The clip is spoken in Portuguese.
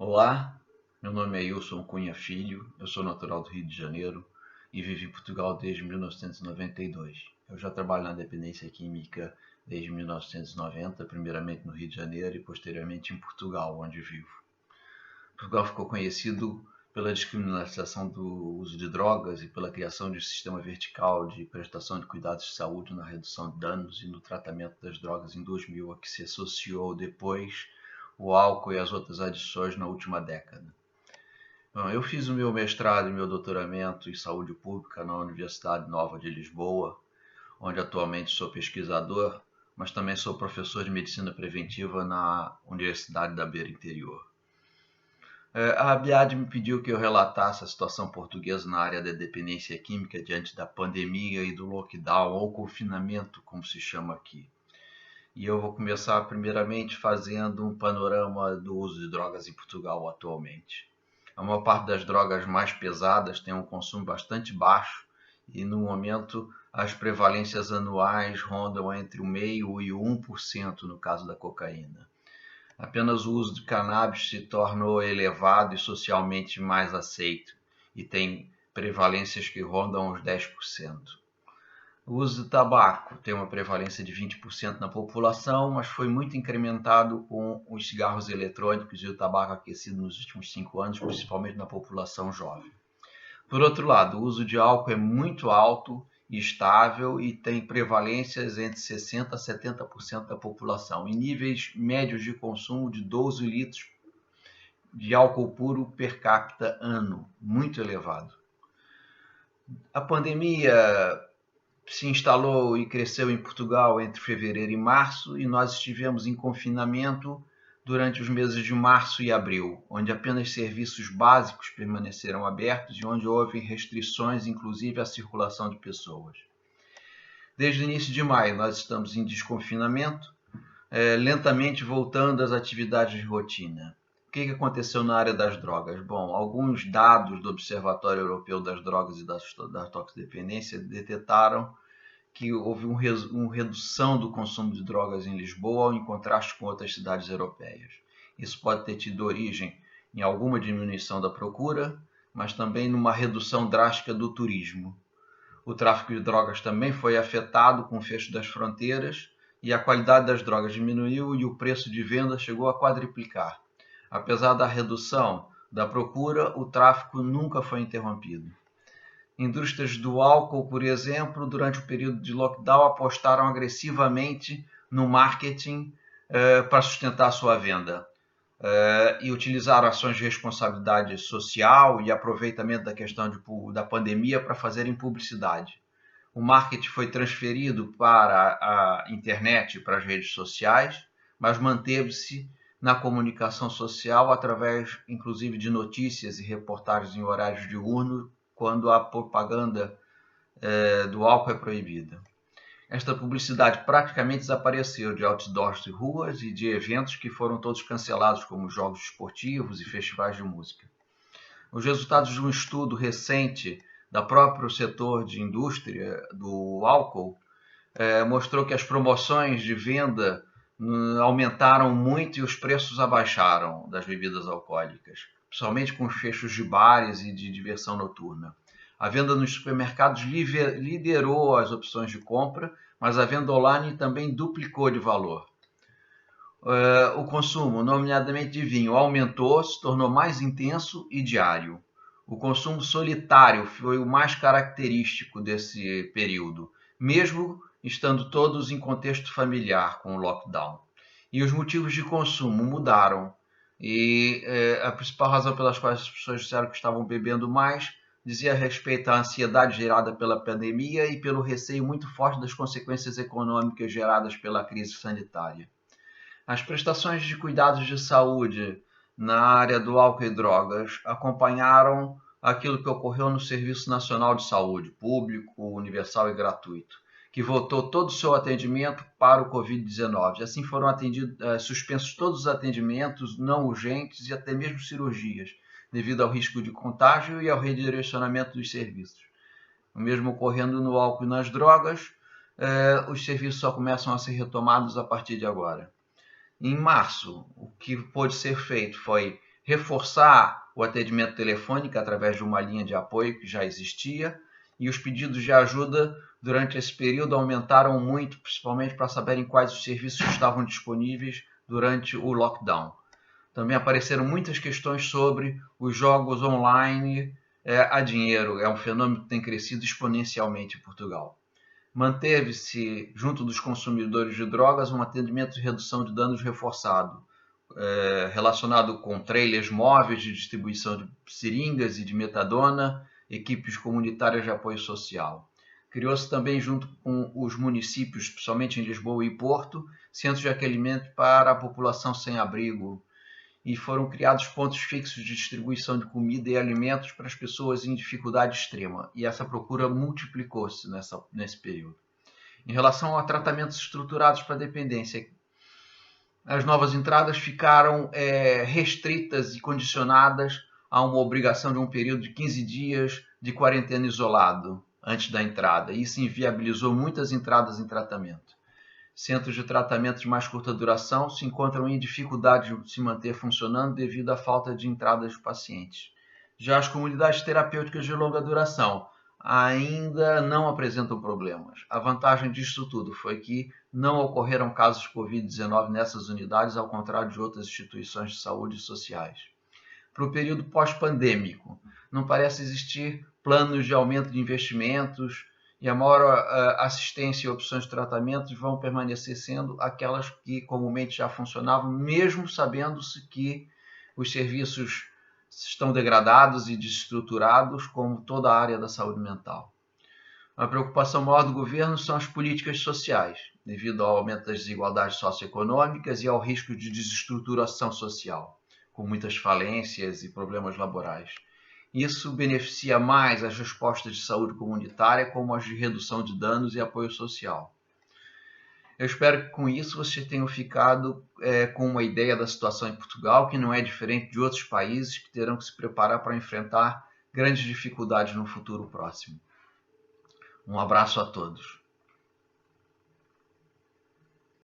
Olá, meu nome é Wilson Cunha Filho, eu sou natural do Rio de Janeiro e vivo em Portugal desde 1992. Eu já trabalho na dependência química desde 1990, primeiramente no Rio de Janeiro e posteriormente em Portugal, onde vivo. Portugal ficou conhecido pela descriminalização do uso de drogas e pela criação de um sistema vertical de prestação de cuidados de saúde na redução de danos e no tratamento das drogas em 2000, a que se associou depois o álcool e as outras adições na última década. Bom, eu fiz o meu mestrado e meu doutoramento em saúde pública na Universidade Nova de Lisboa, onde atualmente sou pesquisador, mas também sou professor de medicina preventiva na Universidade da Beira Interior. A Abiad me pediu que eu relatasse a situação portuguesa na área da dependência química diante da pandemia e do lockdown, ou confinamento, como se chama aqui. E eu vou começar primeiramente fazendo um panorama do uso de drogas em Portugal atualmente. A maior parte das drogas mais pesadas tem um consumo bastante baixo e, no momento, as prevalências anuais rondam entre o 0,5% e o 1% no caso da cocaína. Apenas o uso de cannabis se tornou elevado e socialmente mais aceito e tem prevalências que rondam os 10%. O uso de tabaco tem uma prevalência de 20% na população, mas foi muito incrementado com os cigarros eletrônicos e o tabaco aquecido nos últimos 5 anos, principalmente na população jovem. Por outro lado, o uso de álcool é muito alto e estável e tem prevalências entre 60% a 70% da população, em níveis médios de consumo de 12 litros de álcool puro per capita ano, muito elevado. A pandemia se instalou e cresceu em Portugal entre fevereiro e março e nós estivemos em confinamento durante os meses de março e abril, onde apenas serviços básicos permaneceram abertos e onde houve restrições, inclusive à circulação de pessoas. Desde o início de maio nós estamos em desconfinamento, lentamente voltando às atividades de rotina. O que aconteceu na área das drogas? Bom, alguns dados do Observatório Europeu das Drogas e da Toxicodependência detectaram que houve uma redução do consumo de drogas em Lisboa em contraste com outras cidades europeias. Isso pode ter tido origem em alguma diminuição da procura, mas também numa redução drástica do turismo. O tráfico de drogas também foi afetado com o fecho das fronteiras e a qualidade das drogas diminuiu e o preço de venda chegou a quadriplicar. Apesar da redução da procura, o tráfico nunca foi interrompido. Indústrias do álcool, por exemplo, durante o período de lockdown, apostaram agressivamente no marketing para sustentar a sua venda e utilizaram ações de responsabilidade social e aproveitamento da questão da pandemia para fazerem publicidade. O marketing foi transferido para a internet, para as redes sociais, mas manteve-se na comunicação social através, inclusive, de notícias e reportagens em horários diurnos, quando a propaganda do álcool é proibida. Esta publicidade praticamente desapareceu de outdoors de ruas e de eventos que foram todos cancelados, como jogos esportivos e festivais de música. Os resultados de um estudo recente da próprio setor de indústria do álcool mostrou que as promoções de venda aumentaram muito e os preços abaixaram das bebidas alcoólicas, principalmente com os fechos de bares e de diversão noturna. A venda nos supermercados liderou as opções de compra, mas a venda online também duplicou de valor. O consumo, nomeadamente de vinho, aumentou, se tornou mais intenso e diário. O consumo solitário foi o mais característico desse período, mesmo estando todos em contexto familiar com o lockdown. E os motivos de consumo mudaram. E a principal razão pelas quais as pessoas disseram que estavam bebendo mais dizia respeito à ansiedade gerada pela pandemia e pelo receio muito forte das consequências econômicas geradas pela crise sanitária. As prestações de cuidados de saúde na área do álcool e drogas acompanharam aquilo que ocorreu no Serviço Nacional de Saúde, público, universal e gratuito, que voltou todo o seu atendimento para o Covid-19. Assim foram suspensos todos os atendimentos não urgentes e até mesmo cirurgias, devido ao risco de contágio e ao redirecionamento dos serviços. O mesmo ocorrendo no álcool e nas drogas, os serviços só começam a ser retomados a partir de agora. Em março, o que pôde ser feito foi reforçar o atendimento telefônico através de uma linha de apoio que já existia, e os pedidos de ajuda durante esse período aumentaram muito, principalmente para saberem quais os serviços estavam disponíveis durante o lockdown. Também apareceram muitas questões sobre os jogos online a dinheiro. É um fenômeno que tem crescido exponencialmente em Portugal. Manteve-se, junto dos consumidores de drogas, um atendimento de redução de danos reforçado, relacionado com trailers móveis de distribuição de seringas e de metadona, equipes comunitárias de apoio social. Criou-se também, junto com os municípios, principalmente em Lisboa e Porto, centros de acolhimento para a população sem abrigo, e foram criados pontos fixos de distribuição de comida e alimentos para as pessoas em dificuldade extrema, e essa procura multiplicou-se nesse período. Em relação a tratamentos estruturados para dependência, as novas entradas ficaram restritas e condicionadas a uma obrigação de um período de 15 dias de quarentena isolado antes da entrada. Isso inviabilizou muitas entradas em tratamento. Centros de tratamento de mais curta duração se encontram em dificuldade de se manter funcionando devido à falta de entradas de pacientes. Já as comunidades terapêuticas de longa duração ainda não apresentam problemas. A vantagem disso tudo foi que não ocorreram casos de Covid-19 nessas unidades, ao contrário de outras instituições de saúde e sociais. Para o período pós-pandêmico, não parece existir planos de aumento de investimentos, e a maior assistência e opções de tratamento vão permanecer sendo aquelas que comumente já funcionavam, mesmo sabendo-se que os serviços estão degradados e desestruturados, como toda a área da saúde mental. A preocupação maior do governo são as políticas sociais, devido ao aumento das desigualdades socioeconômicas e ao risco de desestruturação social, com muitas falências e problemas laborais. Isso beneficia mais as respostas de saúde comunitária, como as de redução de danos e apoio social. Eu espero que com isso vocês tenham ficado com uma ideia da situação em Portugal, que não é diferente de outros países que terão que se preparar para enfrentar grandes dificuldades no futuro próximo. Um abraço a todos.